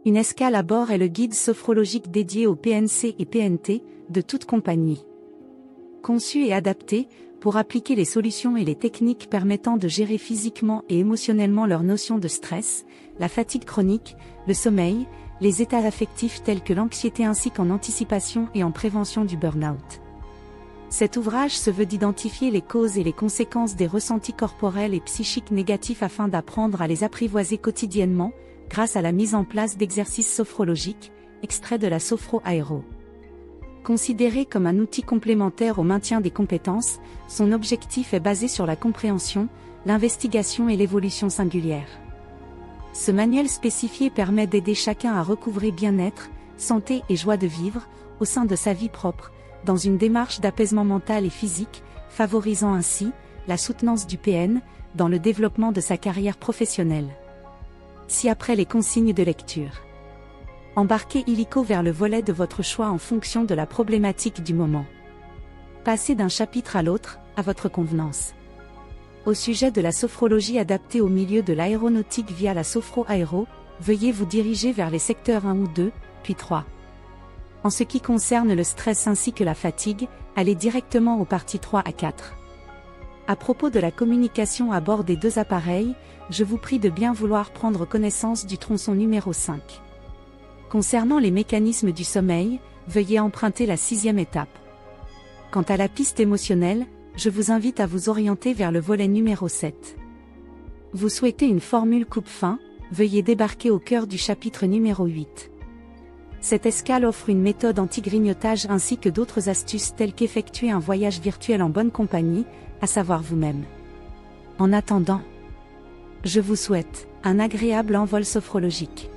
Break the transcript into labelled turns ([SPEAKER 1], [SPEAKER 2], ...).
[SPEAKER 1] Une escale à bord est le guide sophrologique dédié aux PNC et PNT de toute compagnie. Conçu et adapté pour appliquer les solutions et les techniques permettant de gérer physiquement et émotionnellement leurs notions de stress, la fatigue chronique, le sommeil, les états affectifs tels que l'anxiété ainsi qu'en anticipation et en prévention du burn-out. Cet ouvrage se veut d'identifier les causes et les conséquences des ressentis corporels et psychiques négatifs afin d'apprendre à les apprivoiser quotidiennement, grâce à la mise en place d'exercices sophrologiques, extraits de la Sophro Aero. Considéré comme un outil complémentaire au maintien des compétences, son objectif est basé sur la compréhension, l'investigation et l'évolution singulière. Ce manuel spécifié permet d'aider chacun à recouvrer bien-être, santé et joie de vivre, au sein de sa vie propre, dans une démarche d'apaisement mental et physique, favorisant ainsi la soutenance du PN dans le développement de sa carrière professionnelle. Ci-après les consignes de lecture. Embarquez illico vers le volet de votre choix en fonction de la problématique du moment. Passez d'un chapitre à l'autre, à votre convenance. Au sujet de la sophrologie adaptée au milieu de l'aéronautique via la Sophro Aero, veuillez vous diriger vers les secteurs 1 ou 2, puis 3. En ce qui concerne le stress ainsi que la fatigue, allez directement aux parties 3 à 4. À propos de la communication à bord des deux appareils, je vous prie de bien vouloir prendre connaissance du tronçon numéro 5. Concernant les mécanismes du sommeil, veuillez emprunter la 6e étape. Quant à la piste émotionnelle, je vous invite à vous orienter vers le volet numéro 7. Vous souhaitez une formule coupe-fin, veuillez débarquer au cœur du chapitre numéro 8. Cette escale offre une méthode anti-grignotage ainsi que d'autres astuces telles qu'effectuer un voyage virtuel en bonne compagnie, à savoir vous-même. En attendant, je vous souhaite un agréable envol sophrologique.